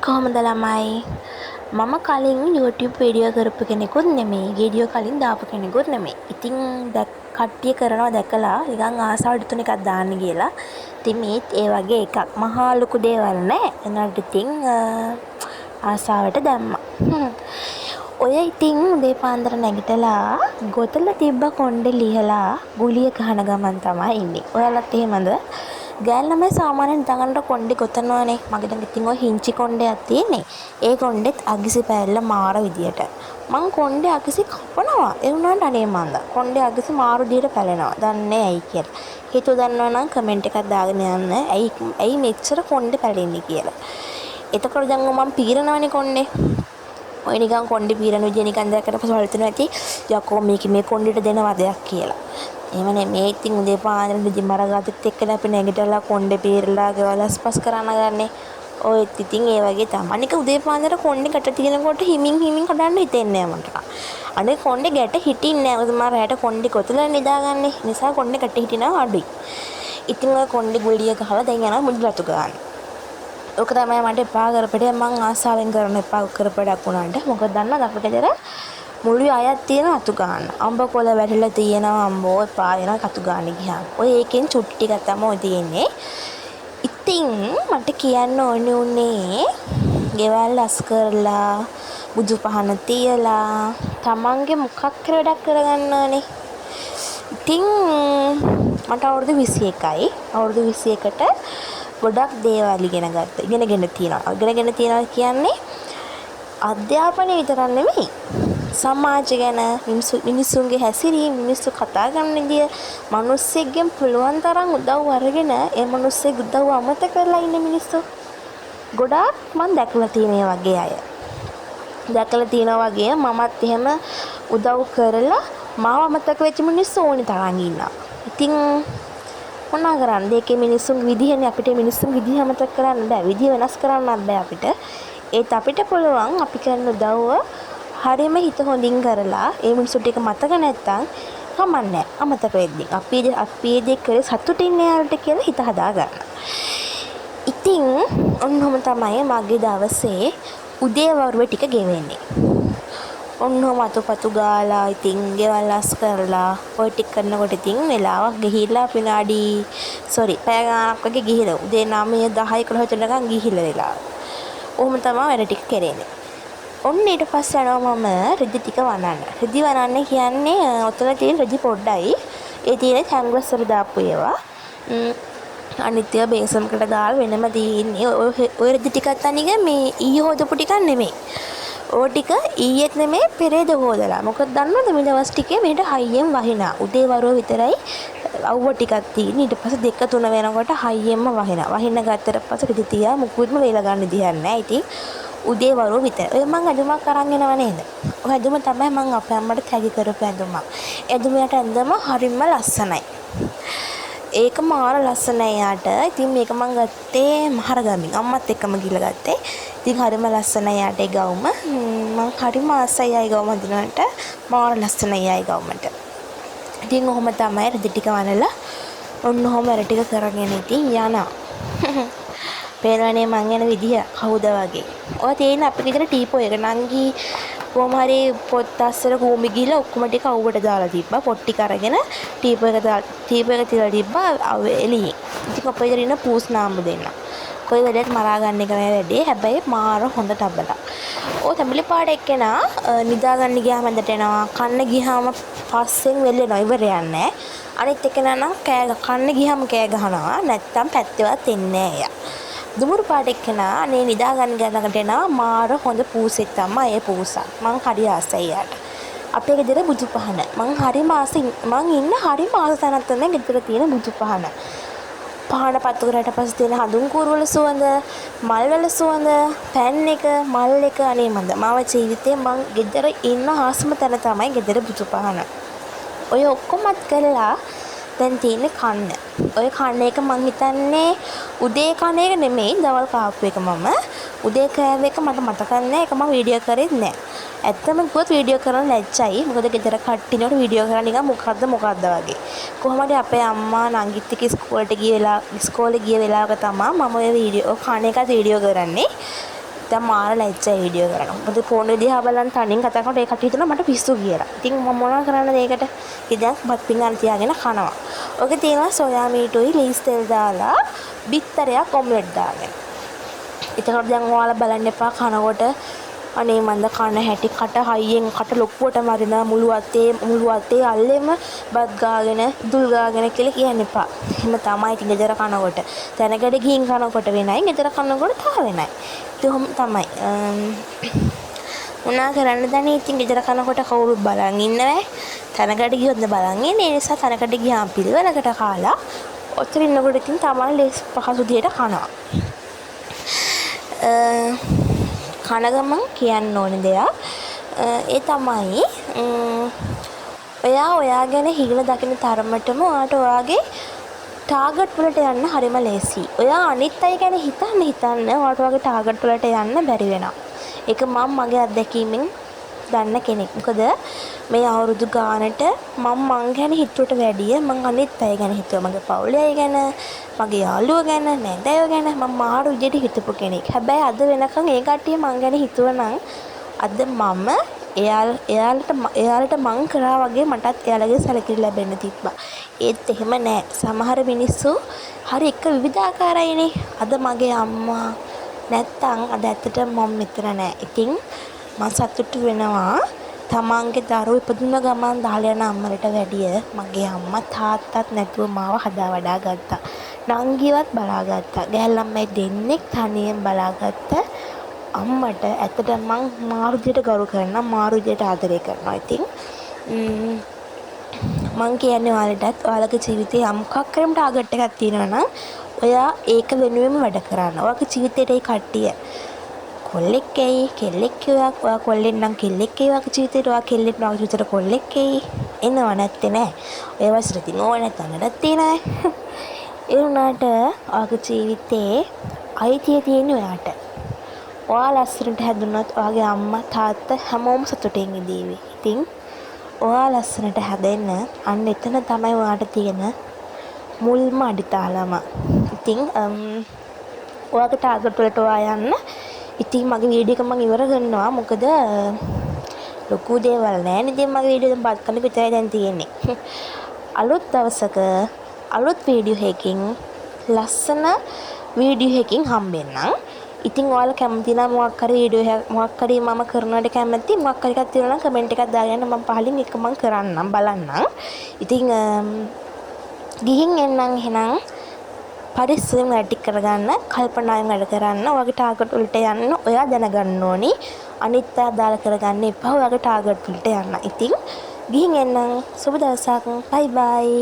කොහොමද ළමයි? මම කලින් YouTube වීඩියෝ කරපු කෙනෙකුත් නෙමෙයි. වීඩියෝ කලින් දාපු කෙනෙකුත් නෙමෙයි. ඉතින් කට්ටිය කරනවා දැකලා නිකන් ආසාවට තුන එකක් දාන්න කියලා. ඉතින් මේත් ඒ වගේ එකක්. මහා ලොකු දේවල් නෑ. එනට ඉතින් ආසාවට දැම්මා. ඔය ඉතින් උදේ පාන්දර නැගිටලා ගොතල තිබ්බ කොණ්ඩේ ලිහලා ගුලිය ගහන ගමන් තමයි ඉන්නේ. ඔයාලත් එහෙමද? ගෑල් ළමයි සාමාන්‍යයෙන් නිදාගන්නට කොණ්ඩේ ගොතනවානේ. මගේ දැන් ඉතින් ඔය හිංචි කොණ්ඩයක් තියෙන්නේ. ඒ කොණ්ඩෙත් අගිසි පැල්ල මාර විදියට. මං කොණ්ඩේ අගිසි කපනවා. ඒ වුණාට අනේ මන්ද. කොණ්ඩේ අගිසි මාරු විදියට පැලෙනවා. දන්නේ ඇයි කියලා. හේතුව දන්නවනම් කමෙන්ට් එකක් දාගෙන යන්න. ඇයි මෙච්චර කොණ්ඩේ පැලෙන්නේ කියලා. එතකොට දැන් මම පීරනවානේ කොණ්ඩේ. ඔය නිකන් කොණ්ඩේ පීරන විදිය නිකන් දැක්කට පස්සේ වලතුන ඇති. යකෝ මේ කොණ්ඩේට දෙන වදයක් කියලා. එහෙම නෙමෙයි ඉතින් උදේ පාන්දර දිම මරගත්තත් එක්කලා අපි නැගිටලා කොණ්ඩේ පීරලා ගෙවලස්පස් කරන්න ගන්නේ. ඔය ඉතින් ඒ වගේ තමයි. අනික උදේ පාන්දර කොණ්ඩේ ගැට තියෙනකොට හිමින් කඩන්න හිතෙන්නේ නැහැ මට. අනේ කොණ්ඩේ ගැට හිටින්නේ නැහැ. මොකද මම රැයට කොණ්ඩේ කොතලා නිදාගන්නේ. නිසා කොණ්ඩේ ගැට හිටිනවා අඩුයි. ඉතින් ඔය කොණ්ඩේ ගුලිය ගහලා දැන් යනවා මුඩු රතු ගන්න. ඔක තමයි මට එපා කරපෙට මං ආසාවෙන් කරන එපා කරපෙඩක් වුණාට. මොකද දන්නවද අපිට දෙර මුළු අයත් තියෙන අතු ගන්න. අඹ කොළ වැටිලා තියෙනවා අම්බෝ එපා වෙනවා අතු ගන්න ගියාම. ඔය ඒකෙන් චුට්ටි ටිකක් තමයි තියෙන්නේ. ඉතින් මට කියන්න ඕනේ උනේ ගෙවල් අස් කරලා බුදු පහන තියලා තමන්ගේ මොකක් කර වැඩක් කරගන්න ඕනේ. ඉතින් මට අවුරුදු 21යි. අවුරුදු 21ට ගොඩක් දේවල් ඉගෙනගෙන තියෙනවා. ඉගෙනගෙන තියෙනවා කියන්නේ අධ්‍යාපනය විතරක් නෙමෙයි. සමාජ ගැන මිනිසුන්ගේ හැසිරීම මිනිස්සු කතා කරන විදිය මිනිස්සෙක්ගෙන් පුළුවන් තරම් උදව් අරගෙන ඒ මිනිස්සෙක් උදව් අමතක කරලා ඉන්න මිනිස්සු ගොඩාක් මම දැකලා තියෙන වගේ අය. දැකලා තියෙනවා වගේ මමත් එහෙම උදව් කරලා මාව අමතක වෙච්ච මිනිස්සු ඕනි තරම් ඉන්නවා. ඉතින් මොනවා කරන්නේ? ඒකේ මිනිස්සුන්ගේ විදිහනේ අපිට මිනිස්සුන්ගේ විදිහ අමතක කරන්න බෑ. විදිහ වෙනස් කරන්නත් බෑ අපිට. ඒත් අපිට පුළුවන් අපි කරන උදව්ව හරියම හිත හොඳින් කරලා ඒ මිනිස්සුන්ට එක මතක නැත්තම් කමන්නේ අමතක වෙද්දී අපි දෙක කරේ සතුටින් යාලට කියලා හිත හදා ගන්න. ඉතින් ඔන්නෝම තමයි මගේ දවසේ උදේ වරුවේ ටික ගෙවෙන්නේ. ඔන්නෝම අතපතු ගාලා ඉතින් ගෙවල් අස් කරලා ඔය ටික කරනකොට ඉතින් වෙලාවක් ගිහිල්ලා පැය ගාණක් වගේ ගිහිල්ලා උදේ 9 10 11 වෙනකන් ගිහිල්ලා වෙලා. ඔහොම තමයි වැඩ ටික කරන්නේ. ඔන්න ඊට පස්සේ යනවා මම රෙදි ටික වනන්න. රෙදි වනන්න කියන්නේ ඔතන තියෙන රෙදි පොඩ්ඩයි. ඒ තියෙන හැංගස් වල දාපු ඒවා. අනිත්‍ය බේසන්කට දාලා වෙනම තියෙන්නේ. ඔය රෙදි ටිකත් අනික මේ ඊයේ හොදපු ටිකක් නෙමෙයි. ඕ ටික ඊයේත් නෙමෙයි පෙරේද හොදලා. මොකද දන්නවද මේ දවස් ටිකේ මේට හයියෙන් වහිනා. උදේ වරුව විතරයි අවුව ටිකක් තියෙන. ඊට පස්සේ 2 3 වෙනකොට හයියෙන්ම වහිනා. වහින්න ගත්තට පස්සේ රෙදි තියා මුකුත්ම වේලා ගන්න දිහක් නැහැ. ඉතින් උදේ වරුව විතර. ඔය මං ඇඳුමක් අරන් එනව නේද? ඔය ඇඳුම තමයි මං අපේ අම්මට තැගි කරපු ඇඳුමක්. ඇඳුමට ඇඳම හරිම ලස්සනයි. ඒක මාර ලස්සනයි යාට. ඉතින් මේක මං ගත්තේ මහරගමින්. අම්මත් එක්කම ගිහලා ගත්තේ. ඉතින් හරිම ලස්සනයි යාට ඒ ගවුම. මං හරිම ආසයි ආයි ගවුම හඳුනනට. මාර ලස්සනයි ආයි ගවුමට. ඉතින් ඔහොම තමයි රෙදි ටික වනලා ඔන්න ඔහොම වැඩ ටික කරගෙන ඉතින් යනවා. පේනවනේ මං යන විදිය කවුද වගේ. ඔය තියෙන අපේ ගෙදර ටීපෝ එක නංගි කොහොම හරි පොත් අස්සර කූඹි ගිහලා ඔක්කොම ටික අවුවට දාලා තිබ්බා. පොත් ටික අරගෙන ටීපෝ එක තියලා තිබ්බා එළියේ. ඉතින් අපේ ගෙදර ඉන්න පූස් නාම්බු දෙන්න. කොයි වෙලෙත් මරා ගන්න එක නෑ වැඩේ. හැබැයි මාර හොඳ තබලා. ඔය තැඹිලි පාඩ එක්කෙනා නිදා ගන්න ගියාම ඇඳට එනවා. කන්න ගියාම පස්සෙන් වෙලෙනවා ඉවර යන්නේ. අනිත් එක්කෙනා නම් කන්න ගියාම කෑ ගහනවා. නැත්තම් පැත්තේවත් එන්නේ නෑ. දුමුරු පාට එක්කෙනා අනේ නිදා ගන්න ගන්නකට එනවා මාර හොඳ පූසෙක් තමයි ඒ පූසා. මං හරි ආසයි යාට. අපේ ගෙදර බුදු පහන. මං ඉන්න හරිම ආස තැනක් තමයි ගෙදර තියෙන බුදු පහන. පහන පත්තු කරලා පස්සේ තියෙන හඳුන් කූරු වල සුවඳ, මල් වල සුවඳ, පෑන් එක, මල් එක අනේ මන්ද. මාව ජීවිතේ මං ගෙදර ඉන්න ආසම තැන තමයි ගෙදර බුදු පහන. ඔය ඔක්කොමත් කරලා දැන් තියෙන්නේ කන්න. ඔය කන්න එක මං හිතන්නේ උදේ කන එක නෙමෙයි දවල් කාපු එක මම. උදේ කෑව එක මට මතක නැහැ. ඒක මම වීඩියෝ කරෙත් නැහැ. ඇත්තම කිව්වොත් වීඩියෝ කරන්න ලැජ්ජයි. මොකද ගෙදර කට්ටිනට වීඩියෝ කරන්න නිකන් මොකද්ද වගේ. කොහොම හරි අපේ අම්මා නංගිත් එක්ක ඉස්කෝලේ ගිය වෙලාවක තමයි මම ඔය වීඩියෝ කන එකත් වීඩියෝ කරන්නේ. දැන් මාර ලැජ්ජයි වීඩියෝ කරනවා. මොකද ෆෝන් එක දිහා බලන් තනියෙන් කතා කරනකොට ඒ කට්ටිය හිතනවා මට පිස්සු කියලා. ඉතින් මම මොනවා කරන්නද ඒකට? ඉතින් දැන් බත් පිඟාන තියාගෙන කනවා. ඔක තියෙනවා සෝයා මීටුයි ලීස් තෙල් දාලා බිත්තරයක් ඔම්ලට් දාගෙන. එතකොට දැන් ඔයාලා බලන්න එපා කනකොට අනේ මන්ද කන හැටි කට හයියෙන් කට ලොක්කුවට මරින මුළු අතේ අල්ලෙම බත් ගාගෙන දුල් ගාගෙන කියලා කියන්න එපා. එහෙම තමයි ඉතින් ගෙදර කනකොට. තැනකට ගිහින් කනකොට වෙනයි ගෙදර කනකොට තව වෙනයි. ඉතින් තමයි. මොනා කරන්න දැන් ඉතින් ගෙදර කනකොට කවුරුත් බලන් ඉන්නවෑ. තැනකට ගියොත් බලන් ඉන්නේ. ඒ නිසා තැනකට ගියාම පිළිවෙලකට කාලා ඔතන ඉන්නකොට ඉතින් තමයි ලේස් පහසු දිහට කනවා. කන ගමන් කියන්න ඕන දෙයක් ඒ තමයි ඔයා ගැන හිගල දකින තරමටම ඔයාට ඔයාගේ ටාගට් වලට යන්න හරිම ලේසි. ඔයා අනිත් අය ගැන හිතන්න ඔයාට ඔයාගේ ටාගට් වලට යන්න බැරි වෙනවා. ඒක මම මගේ අත්දැකීමෙන් දන්න කෙනෙක්. මොකද මේ අවුරුදු ගානට මං ගැන හිතුවට වැඩිය මං අනිත් අය ගැන හිතුවා. මගේ පවුලේ අය ගැන, මගේ යාළුවෝ ගැන, නැන්දයෝ ගැන මම මාරු විදිහට හිතපු කෙනෙක්. හැබැයි අද වෙනකන් ඒ කට්ටිය මං ගැන හිතුවනම් අද මම එයාලට මං කරා වගේ මටත් එයාලගේ සැලකිලි ලැබෙන්න තිබ්බා. ඒත් එහෙම නෑ. සමහර මිනිස්සු හරි එක විවිධාකාරයිනේ. අද මගේ අම්මා නැත්තම් අද ඇත්තට මම මෙතන නෑ. ඉතින් මම සතුටු වෙනවා තමන්ගේ දරුවෝ ඉපදුන ගමන් දාලා යන අම්මලට වැඩිය මගේ අම්මා තාත්තත් නැතුව මාව හදා වඩා ගත්තා. නංගිවත් බලාගත්තා. ගැහැල්ලම්මයි දෙන්නෙක් තනියෙන් බලාගත්ත අම්මට ඇත්තට මං මාරු විදියට ගරු කරනවා, මාරු විදියට ආදරය කරනවා. ඉතින් මං කියන්නේ ඔයාලටත් ඔයාලගේ ජීවිතේ යම් මොකක් කරමුට ටාගට් එකක් තියෙනවා නම් ඔයා ඒක වෙනුවෙන්ම වැඩ කරන්න. ඔයාගේ ජීවිතේට ඒ කට්ටිය කොල්ලෙක් එයි, කෙල්ලෙක් ඔයා කොල්ලෙක් නම් කෙල්ලෙක් එයි ඔයාගේ ජීවිතේට, ඔයා කෙල්ලෙක් නම් ඔයාගේ ජීවිතේට කොල්ලෙක් එයි. එනව නැත්තේ නෑ. ඔය වසර තින් ඕව නැත්නම් තියෙනවා. ඒ වුණාට ඔයාගේ ජීවිතේ අයිතිය තියෙන්නේ ඔයාට. ඔයා ලස්සනට හැදුනොත් ඔයාගේ අම්මා තාත්තා හැමෝම සතුටින් ඉඳීවි. ඉතින් ඔයා ලස්සනට හැදෙන්න අන්න එතන තමයි ඔයාට තියෙන මුල්ම අඩිතාලම. ඉතින් ඔයාගේ ටාගට් වලට ඔයා යන්න. ඉතින් මගේ වීඩියෝ එක මම ඉවර කරනවා. මොකද ලොකු දේවල් නෑ නේ. ඉතින් මගේ වීඩියෝ එක බත් කන්න විතරයි දැන් තියෙන්නේ. අලුත් දවසක අලුත් වීඩියෝ එකකින් ලස්සන වීඩියෝ එකකින් හම්බෙන්නම්. ඉතින් ඔයාලා කැමති නම් මොකක් හරි වීඩියෝ එකක් මොකක් හරි මම කරනවට කැමති මොකක් හරි එකක් තියෙනවා නම් කමෙන්ට් එකක් දාගෙන මම පහලින් එක මම කරන්නම් බලන්නම්. ඉතින් ගිහින් එන්නම් එහෙනම් පරිස්සමෙන් වැඩ කරගන්න, කල්පනාවෙන් වැඩ කරන්න, ඔයාගේ ටාගට් වලට යන්න ඔයා දැනගන්න ඕනි. අනිත් අය දාලා කරගන්න එපා. ඔයාගේ ටාගට් වලට යන්න. ඉතින් ගිහින් එන්නම්. සුබ දවසක්. බයි බයි.